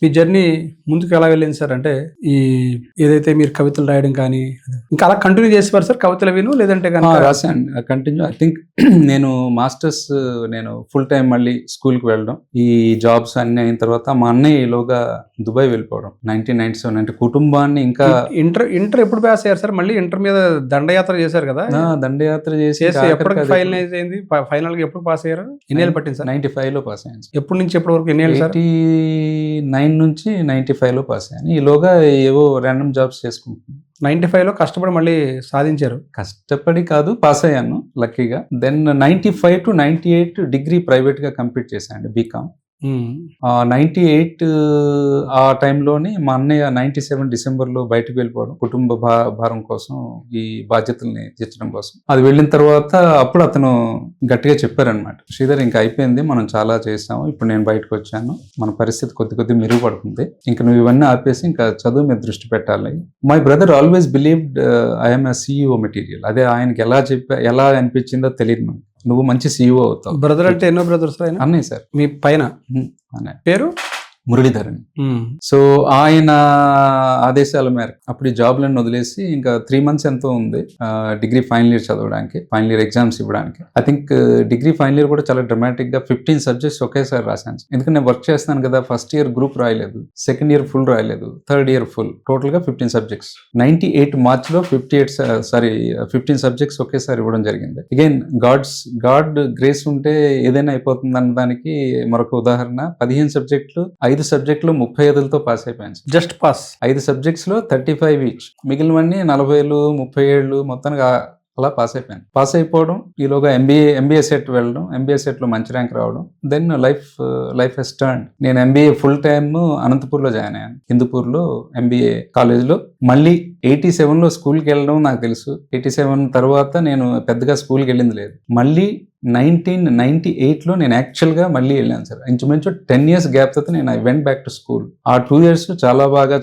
మీ journey ముందుకు ఎలా వెళ్ళింది సార్? అంటే ఈ ఏదైతే మీరు కవితలు రాయడం కానీ ఇంకా అలా కంటిన్యూ చేసేవారు సార్ కవితలు విను, లేదంటే కనుక రాశాను కంటిన్యూ. ఐ థింక్ నేను మాస్టర్స్ నేను ఫుల్ టైం మళ్ళీ స్కూల్కి వెళ్ళడం, ఈ జాబ్స్ అన్ని అయిన తర్వాత మా అన్నయ్య ఈలోగా దుబాయ్ వెళ్ళిపోవడం 1997. అంటే కుటుంబాన్ని ఇంకా ఇంటర్ ఎప్పుడు పాస్ అయ్యారు సార్? మళ్ళీ ఇంటర్ మీద దండయాత్ర చేశారు కదా, దండయాత్ర చేసి ఎప్పటికి ఫైనలైజ్ అయింది? ఫైనల్ గా ఎప్పుడు పాస్ అయ్యారు? ఎన్ని ఏళ్ళు పట్టింది సార్? 95లో పాస్ అయ్యాను. ఎప్పటి నుంచి ఎప్పటి వరకు ఎన్ని ఏళ్ళు సార్? 89 నుంచి 95లో పాస్ అయ్యాను. ఈలోగా ఏవో ర్యాండమ్ జాబ్స్ చేసుకుంటున్నాను. 95లో కష్టపడి మళ్ళీ సాధించారు. కష్టపడి కాదు, పాస్ అయ్యాను లక్కీగా. దెన్ 95 to 98 డిగ్రీ ప్రైవేట్ గా కంప్లీట్ చేశాను, బీకామ్. 98 ఆ టైంలోని మా అన్నయ్య 97 డిసెంబర్లో బయటకు వెళ్ళిపోవడం, కుటుంబ భారం కోసం, ఈ బాధ్యతల్ని తీర్చడం కోసం. అది వెళ్ళిన తర్వాత అప్పుడు అతను గట్టిగా చెప్పారనమాట, శ్రీధర్ ఇంకా అయిపోయింది, మనం చాలా చేసాము, ఇప్పుడు నేను బయటకు వచ్చాను, మన పరిస్థితి కొద్ది మెరుగుపడుతుంది, ఇంకా నువ్వు ఇవన్నీ ఆపేసి ఇంకా చదువు మీద దృష్టి పెట్టాలి. My brother always believed I'm a CEO material. అదే ఆయనకి ఎలా అనిపించిందో తెలియదు మనకి. నువ్వు మంచి CEO అవుతావు. బ్రదర్ అంటే ఎన్నో బ్రదర్స్? అన్నయ్య సార్. మీ పైన పేరు మురళీధరన్. సో ఆయన ఆదేశాల మేరకు అప్పుడు ఈ జాబ్లను వదిలేసి ఇంకా 3 months ఎంతో ఉంది డిగ్రీ ఫైనల్ ఇయర్ చదవడానికి, ఫైనల్ ఇయర్ ఎగ్జామ్స్ ఇవ్వడానికి. I think degree final year కూడా చాలా డ్రమాటిక్ గా 15 subjects ఒకేసారి రాశాను. ఎందుకంటే నేను వర్క్ చేస్తున్నాను కదా, ఫస్ట్ ఇయర్ గ్రూప్ రాయలేదు, సెకండ్ ఇయర్ ఫుల్ రాయలేదు, థర్డ్ ఇయర్ ఫుల్, టోటల్ గా 15 subjects. 98 మార్చ్లో 15 subjects ఒకేసారి ఇవ్వడం జరిగింది. అగైన్ గాడ్ గ్రేస్ ఉంటే ఏదైనా అయిపోతుంది అన్నదానికి మరొక ఉదాహరణ. 15 subjects 5 subjects 35లతో పాస్ అయిపోయాను. Just pass. 5 subjects 35 ఈచ్, మిగిలినవన్నీ 40, 37 మొత్తానికి అలా పాస్ అయిపోయాను. పాస్ అయిపోవడం, ఈలోగా ఎంబీఏ సెట్ వెళ్ళడం, ఎంబీఏ సెట్లో మంచి ర్యాంక్ రావడం. Then life has turned. నేను ఎంబీఏ ఫుల్ టైమ్ అనంతపూర్లో జాయిన్ అయ్యాను, హిందూపూర్లో ఎంబీఏ కాలేజ్లో. మళ్ళీ 87లో స్కూల్కి వెళ్ళడం నాకు తెలుసు. 87 తర్వాత నేను పెద్దగా స్కూల్కి వెళ్ళింది లేదు. మళ్ళీ 1998లో నేను యాక్చువల్గా మళ్ళీ వెళ్ళాను సార్. ఇంచుమించు 10 years గ్యాప్ తర్వాత నేను I went back to school. ఆ 2 years చాలా బాగా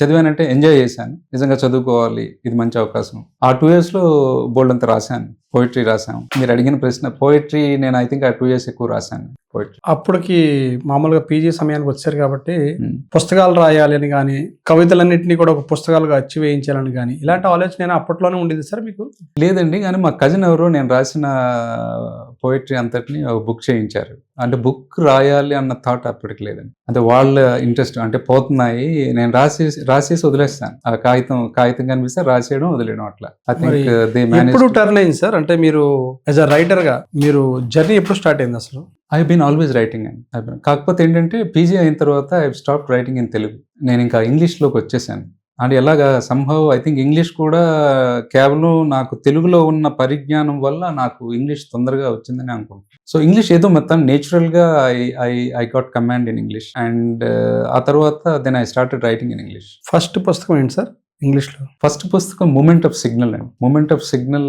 చదివానంటే ఎంజాయ్ చేశాను. నిజంగా చదువుకోవాలి, ఇది మంచి అవకాశం. ఆ 2 yearsలో బోల్డ్ అంతా రాశాను, పోయిటరీ రాశాను. మీరు అడిగిన ప్రశ్న, పోయిటరీ నేను ఐ థింక్ ఆ 2 years ఎక్కువ రాశాను పోయిటరీ. అప్పటికి మామూలుగా పీజీ సమయానికి వచ్చారు కాబట్టి పుస్తకాలు రాయాలి అని కానీ, కవితలన్నింటినీ కూడా ఒక పుస్తకాలుగా అచ్చి వేయించాలని కానీ ఇలాంటి ఆలోచన అప్పట్లోనే ఉండేది సార్ మీకు? లేదండి, కానీ మా కజిన్ ఎవరో నేను రాసిన పోయిటరీ అంతటిని ఒక బుక్ చేయించారు. అంటే బుక్ రాయాలి అన్న థాట్ అప్పటికి లేదండి. అంటే వాళ్ళ ఇంట్రెస్ట్ అంటే పోతున్నాయి, నేను రాసేసి వదిలేస్తాను. ఆ కాగితం కనిపిస్తే రాసేయడం, వదిలేయడం, అట్లా. I think they manage. ఎప్పుడు టర్న్ అయింది సార్? అంటే మీరు యాజ్ అ రైటర్ గా మీరు జర్నీ ఎప్పుడు స్టార్ట్ అయింది అసలు? ఐ బీన్ ఆల్వేస్ రైటింగ్ అండి. కాకపోతే ఏంటంటే పీజీ అయిన తర్వాత I stop writing in Telugu. నేను ఇంకా ఇంగ్లీష్లోకి వచ్చేసాను. అంటే ఎలాగా సంభవ్ ఐ థింక్ ఇంగ్లీష్ కూడా కేవలం నాకు తెలుగులో ఉన్న పరిజ్ఞానం వల్ల నాకు ఇంగ్లీష్ తొందరగా వచ్చిందని అనుకుంటున్నాను. సో ఇంగ్లీష్ ఏదో మొత్తం నేచురల్గా I got command in English. And ఆ తర్వాత then I started writing in English. First పుస్తకం ఏంటి సార్ ఇంగ్లీష్లో? ఫస్ట్ పుస్తకం మూమెంట్ ఆఫ్ సిగ్నల్ అండి. మూమెంట్ ఆఫ్ సిగ్నల్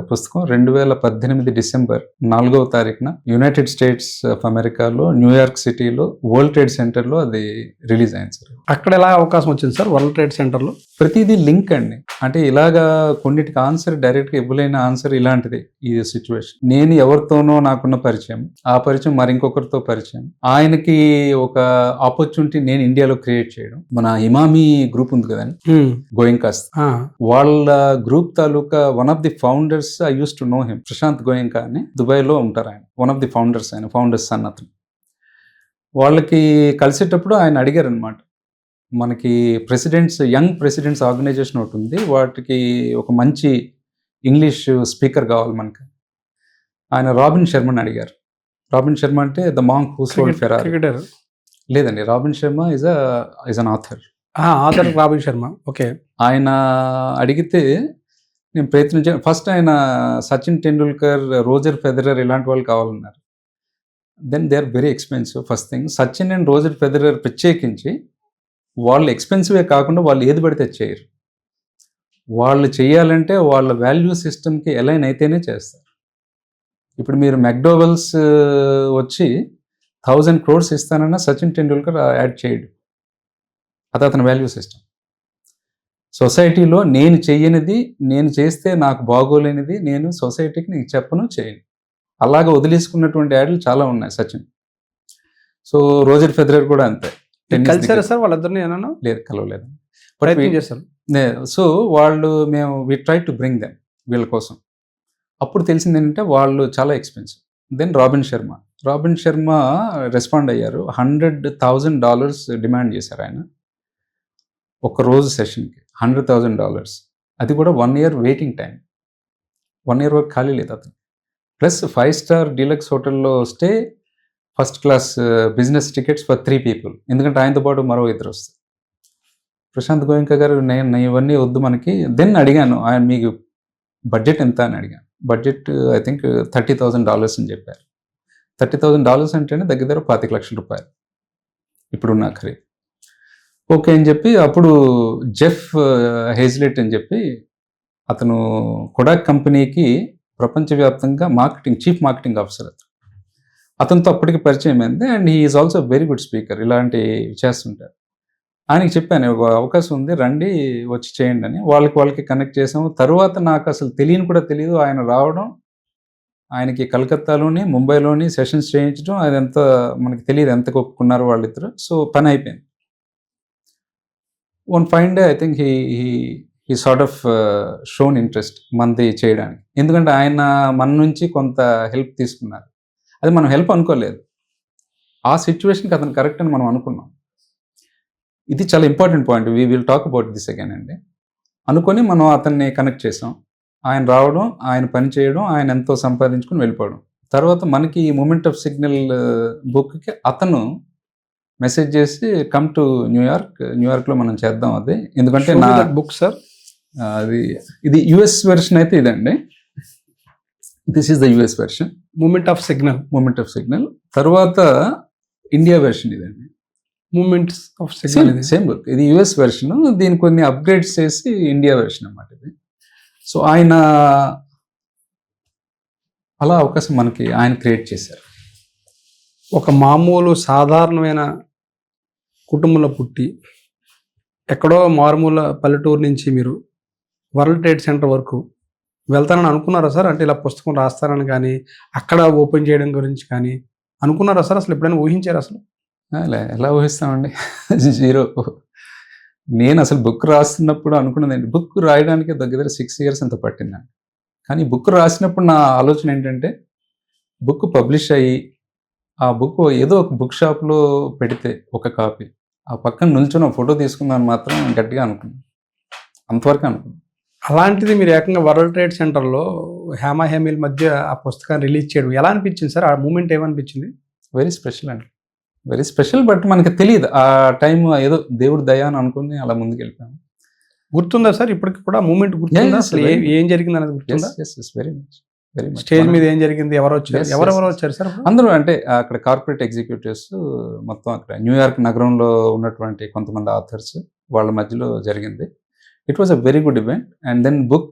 పుస్తకం 2018 డిసెంబర్ 4వ తారీఖున యునైటెడ్ స్టేట్స్ ఆఫ్ అమెరికాలో న్యూయార్క్ సిటీలో వరల్డ్ ట్రేడ్ సెంటర్లో అది రిలీజ్ అయింది సార్. అక్కడ ఎలా అవకాశం వచ్చింది సార్ వరల్డ్ ట్రేడ్ సెంటర్లో? ప్రతిదీ లింక్ అండి. అంటే ఇలాగా కొన్నిటికి ఆన్సర్ డైరెక్ట్గా ఇవ్వలేని ఆన్సర్ ఇలాంటిది ఈ సిచ్యువేషన్. నేను ఎవరితోనో నాకున్న పరిచయం, ఆ పరిచయం మరి ఇంకొకరితో పరిచయం, ఆయనకి ఒక ఆపర్చునిటీ నేను ఇండియాలో క్రియేట్ చేయడం. మన ఇమామి గ్రూప్ ఉంది కదండి, గోయంకాస్, వాళ్ళ గ్రూప్ తాలూకా one of the founders, I used to know him, Prashant Goenka అని దుబాయ్లో ఉంటారు ఆయన. వన్ ఆఫ్ ది ఫౌండర్స్, ఆయన ఫౌండర్స్ సన్ అతను. వాళ్ళకి కలిసేటప్పుడు ఆయన అడిగారు అనమాట, మనకి యంగ్ ప్రెసిడెంట్స్ ఆర్గనైజేషన్ ఒకటి ఉంది, వాటికి ఒక మంచి ఇంగ్లీష్ స్పీకర్ కావాలి మనకి. ఆయన రాబిన్ శర్మని అడిగారు. రాబిన్ శర్మ అంటే the monk who sold Ferrari. లేదండి, Robin Sharma is an author. Robin Sharma, okay. ఆయన అడిగితే నేను ప్రయత్నించాను. ఫస్ట్ ఆయన సచిన్ టెండూల్కర్, రోజర్ ఫెదరర్ ఇలాంటి వాళ్ళు కావాలన్నారు. Then they are very expensive. First thing, Sachin and Roger Federer ప్రత్యేకించి వాళ్ళు ఎక్స్పెన్సివే కాకుండా వాళ్ళు ఏది పడితే చేయరు. వాళ్ళు చేయాలంటే వాళ్ళ వాల్యూ సిస్టమ్కి అలైన్ అయితేనే చేస్తారు. ఇప్పుడు మీరు మెక్డోవెల్స్ వచ్చి 1000 crores ఇస్తానన్నా సచిన్ టెండూల్కర్ యాడ్ చేయడు. అది అతని వాల్యూ సిస్టమ్. సొసైటీలో నేను చెయ్యనిది, నేను చేస్తే నాకు బాగోలేనిది నేను సొసైటీకి నీకు చెప్పను, చేయను. అలాగా వదిలేసుకున్నటువంటి యాడ్లు చాలా ఉన్నాయి సచిన్. సో రోజర్ ఫెదరర్ కూడా అంతే. కలిసారా సార్ వాళ్ళిద్దరిని ఏమన్నా లేదు, కలవలేదు. ప్రయత్నం చేశారు? సో వాళ్ళు we try to bring them వీళ్ళ కోసం. అప్పుడు తెలిసింది ఏంటంటే వాళ్ళు చాలా expensive. Then Robin Sharma respond అయ్యారు. $100,000 డిమాండ్ చేశారు ఆయన ఒక రోజు సెషన్కి. $100,000, అది కూడా 1 year వెయిటింగ్ టైం. 1 year వరకు ఖాళీ లేదు అతను. ప్లస్ 5-star డీలక్స్ హోటల్లో stay, first class business tickets for 3 people, ఎందుకంటే ఆయనతో పాటు మరో 2 వస్తారు. ప్రశాంత్ గోయంకా గారు, నేను ఇవన్నీ వద్దు మనకి. దెన్ అడిగాను, ఆయన మీకు బడ్జెట్ ఎంత అని అడిగాను. బడ్జెట్ ఐ థింక్ $30,000 అని చెప్పారు. $30,000 అంటేనే దగ్గర దగ్గర ₹25 లక్షలు ఇప్పుడున్న ఖరీదు. ఓకే అని చెప్పి అప్పుడు జెఫ్ హేజ్లెట్ అని చెప్పి అతను కొడాక్ కంపెనీకి ప్రపంచవ్యాప్తంగా చీఫ్ మార్కెటింగ్ ఆఫీసర్ అతనితో అప్పటికి పరిచయం అయింది. And he is also very good speaker, ఇలాంటి చేస్తుంటారు. ఆయనకి చెప్పాను, ఒక అవకాశం ఉంది, రండి వచ్చి చేయండి అని. వాళ్ళకి కనెక్ట్ చేసాము. తర్వాత నాకు అసలు కూడా తెలియదు ఆయన రావడం, ఆయనకి కలకత్తాలోని ముంబైలోని సెషన్స్ చేయించడం, అదంతా మనకి తెలియదు ఎంత ఒప్పుకున్నారు వాళ్ళిద్దరు. సో పని అయిపోయింది. One fine day I think he sort of shown interest మనది చేయడానికి. ఎందుకంటే ఆయన మన నుంచి కొంత హెల్ప్ తీసుకున్నారు. అది మనం హెల్ప్ అనుకోలేదు, ఆ సిచ్యువేషన్కి అతను కరెక్ట్ అని మనం అనుకున్నాం. ఇది చాలా important point, we will talk about this again అండి. అనుకొని మనం అతన్ని కనెక్ట్ చేసాం. ఆయన రావడం, ఆయన పని చేయడం, ఆయన ఎంతో సంపాదించుకొని వెళ్ళిపోవడం. తర్వాత మనకి ఈ మూమెంట్ ఆఫ్ సిగ్నల్ బుక్కి అతను మెసేజ్ చేసి కమ్ టు న్యూయార్క్లో మనం చేద్దాం అది. ఎందుకంటే నా బుక్ సార్ ఇది యుఎస్ వెర్షన్ అయితే ఇదండి. This is the US version, moment of signal. తర్వాత ఇండియా వెర్షన్ ఇదండి, moments of signal. Same book, ఇది యుఎస్ వెర్షన్, దీన్ని కొన్ని అప్గ్రేడ్స్ చేసి ఇండియా వెర్షన్ అన్నమాట ఇది. సో ఆయన అలా అవకాశం మనకి ఆయన క్రియేట్ చేశారు. ఒక మామూలు సాధారణమైన కుటుంబంలో పుట్టి ఎక్కడో మారుమూల పల్లెటూరు నుంచి మీరు వరల్డ్ ట్రేడ్ సెంటర్ వరకు వెళ్తానని అనుకున్నారా సార్? అంటే ఇలా పుస్తకం రాస్తానని కానీ, అక్కడ ఓపెన్ చేయడం గురించి కానీ అనుకున్నారా సార్? అసలు ఎప్పుడైనా ఊహించారు అసలు? ఎలా ఊహిస్తామండి, 0. నేను అసలు బుక్ రాస్తున్నప్పుడు అనుకున్నదండి, బుక్ రాయడానికి దగ్గర 6 years అంత పట్టిందండి. కానీ బుక్ రాసినప్పుడు నా ఆలోచన ఏంటంటే, బుక్ పబ్లిష్ అయ్యి ఆ బుక్ ఏదో ఒక బుక్ షాప్లో పెడితే ఒక కాపీ, ఆ పక్కన నిల్చొని ఫోటో తీసుకుందామని మాత్రం గట్టిగా అనుకున్నాను. అంతవరకు అనుకున్నాను. అలాంటిది మీరు ఏకంగా వరల్డ్ ట్రేడ్ సెంటర్లో హేమీల మధ్య ఆ పుస్తకాన్ని రిలీజ్ చేయడం ఎలా అనిపించింది సార్? ఆ మూమెంట్ ఏమనిపించింది? వెరీ స్పెషల్ అండి, వెరీ స్పెషల్. బట్ మనకి తెలియదు ఆ టైం, ఏదో దేవుడి దయ అని అనుకుని అలా ముందుకు వెళ్ళిపోయాము. గుర్తుందా సార్ ఇప్పటికి కూడా మూమెంట్ గుర్తుందా? అసలు ఏం జరిగింది అనేది గుర్తుందా? Very much. స్టేజ్ మీద ఏం జరిగింది, ఎవరెవరు వచ్చారు సార్? అందరూ అంటే అక్కడ కార్పొరేట్ ఎగ్జిక్యూటివ్స్ మొత్తం, అక్కడ న్యూయార్క్ నగరంలో ఉన్నటువంటి కొంతమంది ఆథర్స్, వాళ్ళ మధ్యలో జరిగింది. It was a very good event. And then book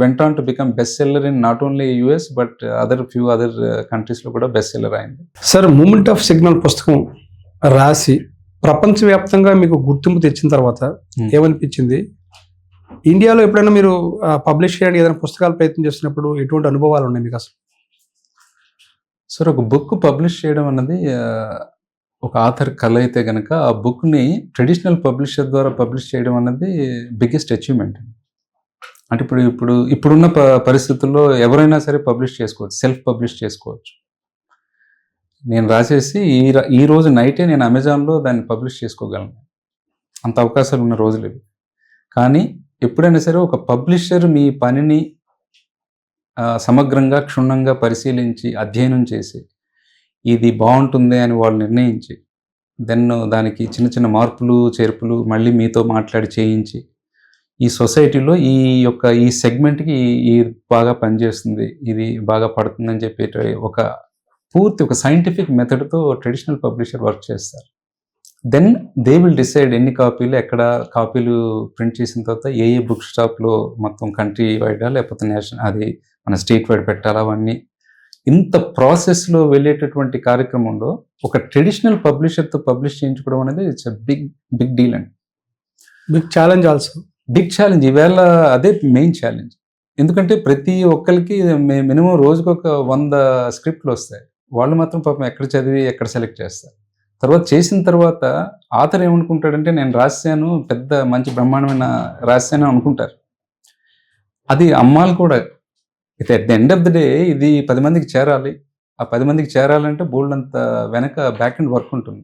went on to become best seller in not only US but few other కంట్రీస్లో కూడా బెస్ట్ సెల్లర్ అయింది. సార్, మూమెంట్ ఆఫ్ సిగ్నల్ పుస్తకం రాసి ప్రపంచవ్యాప్తంగా మీకు గుర్తింపు తెచ్చిన తర్వాత ఏమనిపించింది? ఇండియాలో ఎప్పుడైనా మీరు పబ్లిష్ చేయడానికి ఏదైనా పుస్తకాలు ప్రయత్నం చేసినప్పుడు ఎటువంటి అనుభవాలు ఉన్నాయి మీకు అసలు? సార్, ఒక బుక్ పబ్లిష్ చేయడం అన్నది ఒక ఆథర్ కళ అయితే కనుక, ఆ బుక్ని ట్రెడిషనల్ పబ్లిషర్ ద్వారా పబ్లిష్ చేయడం అన్నది బిగ్గెస్ట్ అచీవ్మెంట్. అంటే ఇప్పుడున్న పరిస్థితుల్లో ఎవరైనా సరే పబ్లిష్ చేసుకోవచ్చు, సెల్ఫ్ పబ్లిష్ చేసుకోవచ్చు. నేను రాసేసి ఈ రోజు నైటే నేను అమెజాన్లో దాన్ని పబ్లిష్ చేసుకోగలను, అంత అవకాశాలు ఉన్న రోజులు ఇవి. కానీ ఎప్పుడైనా సరే ఒక పబ్లిషర్ మీ పనిని సమగ్రంగా క్షుణ్ణంగా పరిశీలించి అధ్యయనం చేసి ఇది బాగుంటుంది అని వాళ్ళు నిర్ణయించి, దెన్ దానికి చిన్న చిన్న మార్పులు చేర్పులు మళ్ళీ మీతో మాట్లాడి చేయించి, ఈ సొసైటీలో ఈ సెగ్మెంట్కి ఇది బాగా పనిచేస్తుంది, ఇది బాగా పడుతుందని చెప్పి ఒక సైంటిఫిక్ మెథడ్తో ట్రెడిషనల్ పబ్లిషర్ వర్క్ చేస్తారు. దెన్ దే విల్ డిసైడ్ ఎన్ని కాపీలు, ఎక్కడ కాపీలు ప్రింట్ చేసిన తర్వాత ఏ బుక్ స్టాప్లో మొత్తం కంట్రీ వైడా లేకపోతే అది మన స్టేట్ వైడ్ పెట్టాలా, అవన్నీ ఇంత ప్రాసెస్లో వెళ్ళేటటువంటి కార్యక్రమంలో ఒక ట్రెడిషనల్ పబ్లిషర్తో పబ్లిష్ చేయించుకోవడం అనేది ఇట్స్ బిగ్ డీల్ అండి. Big challenge also. Big challenge, ఈవేళ అదే మెయిన్ ఛాలెంజ్. ఎందుకంటే ప్రతి ఒక్కరికి మినిమం రోజుకు ఒక 100 స్క్రిప్ట్లు వస్తాయి. వాళ్ళు మాత్రం పాపం ఎక్కడ చదివి ఎక్కడ సెలెక్ట్ చేస్తారు. తర్వాత చేసిన తర్వాత ఆథర్ ఏమనుకుంటాడంటే నేను రాశాను, పెద్ద మంచి బ్రహ్మాండమైన రాశాను అనుకుంటారు. అది అమ్మాలి కూడా. ఇది at the end of the day ఇది 10 మందికి చేరాలి. ఆ 10 మందికి చేరాలంటే బోల్డంత వెనక బ్యాక్ ఎండ్ వర్క్ ఉంటుంది.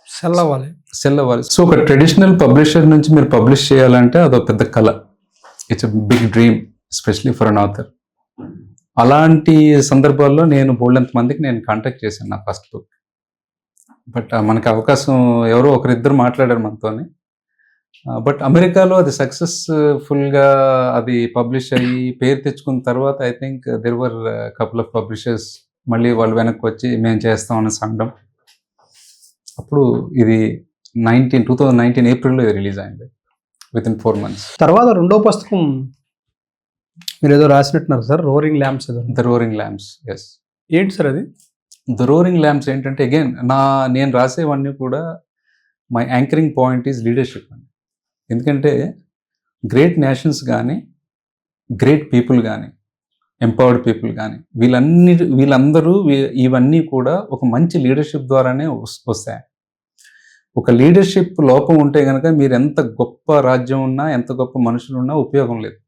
సెల్ అవ్వాలి. సెల్ అవ్వాలి. సో ఒక ట్రెడిషనల్ పబ్లిషర్ నుంచి మీరు పబ్లిష్ చేయాలంటే అదో పెద్ద కళ. It's a big dream especially for an author. అలాంటి సందర్భాల్లో నేను బోల్డంత మందికి నేను కాంటాక్ట్ చేశాను నా ఫస్ట్ బుక్. బట్ మనకి అవకాశం ఎవరో ఒకరిద్దరు మాట్లాడారు మనతోని. బట్ అమెరికాలో అది సక్సెస్ఫుల్గా అది పబ్లిష్ అయ్యి పేరు తెచ్చుకున్న తర్వాత I think there were couple of publishers మళ్ళీ వాళ్ళు వెనక్కి వచ్చి మేము చేస్తామని సంగడం. అప్పుడు ఇది 2019 ఏప్రిల్లో రిలీజ్ అయింది, విత్ ఇన్ 4 months. తర్వాత రెండో పుస్తకం మీరు ఏదో రాసినట్టున్నారు సార్, రోరింగ్ ల్యాంప్స్ ఏదో. The roaring lamps, yes. ఏంటి సార్ అది? ద రోరింగ్ ల్యాంప్స్ ఏంటంటే అగైన్ నేను రాసేవన్నీ కూడా my anchoring point is leadership అండి. ఎందుకంటే గ్రేట్ నేషన్స్ కానీ, గ్రేట్ పీపుల్ కానీ, ఎంపవర్డ్ పీపుల్ కానీ వీళ్ళందరూ ఇవన్నీ కూడా ఒక మంచి లీడర్షిప్ ద్వారానే వస్తాయి. ఒక లీడర్షిప్ లోపం ఉంటే కనుక మీరు ఎంత గొప్ప రాజ్యం ఉన్నా, ఎంత గొప్ప మనుషులు ఉన్నా ఉపయోగం లేదు.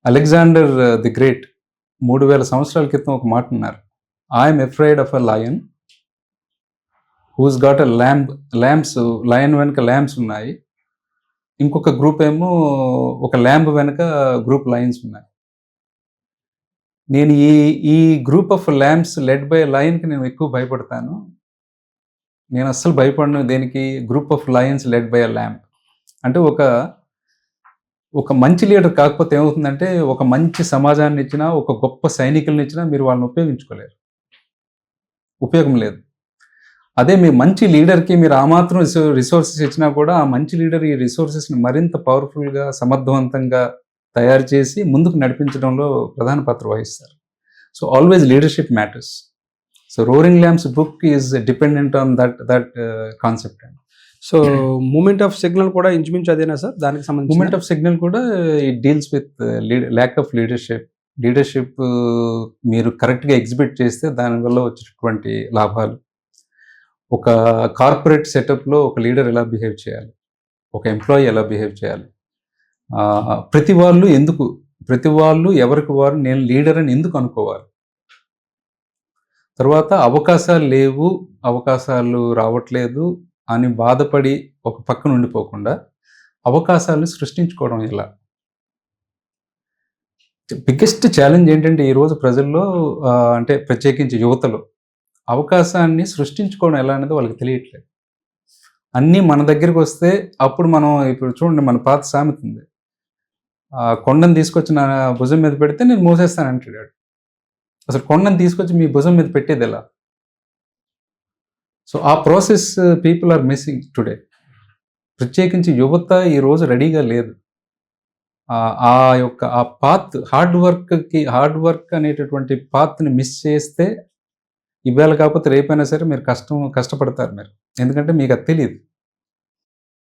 అలెగ్జాండర్ ది గ్రేట్ 3000 సంవత్సరాల క్రితం ఒక మాట అన్నారు, I'm afraid of a lion who's got a lamps. Lion వెనక ల్యాంప్స్ ఉన్నాయి, ఇంకొక గ్రూప్ ఏమో ఒక ల్యాంప్ వెనక గ్రూప్ లయన్స్ ఉన్నాయి. నేను ఈ group of lamps led by లయన్కి నేను ఎక్కువ భయపడతాను. నేను అస్సలు భయపడను దేనికి, group of lions led by a lamp. అంటే ఒక మంచి లీడర్ కాకపోతే ఏమవుతుందంటే ఒక మంచి సమాజాన్ని ఇచ్చినా, ఒక గొప్ప సైనికులను ఇచ్చినా మీరు వాళ్ళని ఉపయోగించుకోలేరు, ఉపయోగం లేదు. అదే మీ మంచి లీడర్కి మీరు ఆ మాత్రం రిసోర్సెస్ ఇచ్చినా కూడా ఆ మంచి లీడర్ ఈ రిసోర్సెస్ని మరింత పవర్ఫుల్గా, సమర్థవంతంగా తయారు చేసి ముందుకు నడిపించడంలో ప్రధాన పాత్ర వహిస్తారు. So always leadership matters. So roaring lamps book is dependent on that concept అండి. సో మూమెంట్ ఆఫ్ సిగ్నల్ కూడా ఇంచుమించు అదేనా సార్? దానికి సంబంధించి మూమెంట్ ఆఫ్ సిగ్నల్ కూడా it deals with lack of leadership మీరు కరెక్ట్గా ఎగ్జిబిట్ చేస్తే దానివల్ల వచ్చేటటువంటి లాభాలు. ఒక కార్పొరేట్ సెటప్లో ఒక లీడర్ ఎలా బిహేవ్ చేయాలి, ఒక ఎంప్లాయీ ఎలా బిహేవ్ చేయాలి, ప్రతి వాళ్ళు ఎవరికి వారు నేను లీడర్ అని ఎందుకు అనుకోవాలి, తర్వాత అవకాశాలు లేవు, అవకాశాలు రావట్లేదు అని బాధపడి ఒక పక్కన ఉండిపోకుండా అవకాశాలు సృష్టించుకోవడం ఎలా. బిగ్గెస్ట్ ఛాలెంజ్ ఏంటంటే ఈరోజు ప్రజల్లో అంటే ప్రత్యేకించి యువతలో అవకాశాన్ని సృష్టించుకోవడం ఎలా అనేది వాళ్ళకి తెలియట్లేదు. అన్నీ మన దగ్గరికి వస్తే అప్పుడు మనం ఇప్పుడు చూడండి, మన పాత సామెత ఉంది, కొండను తీసుకొచ్చి నా భుజం మీద పెడితే నేను మోసేస్తాను అంటాడు. అసలు కొండను తీసుకొచ్చి మీ భుజం మీద పెట్టేది ఎలా? సో ఆ process people are missing today. ప్రత్యేకించి యువత ఈరోజు రెడీగా లేదు. ఆ పాత్ హార్డ్ వర్క్ అనేటటువంటి పాత్ని మిస్ చేస్తే ఇవాళ కాకపోతే రేపైనా సరే మీరు కష్టపడతారు మీరు. ఎందుకంటే మీకు అది తెలియదు.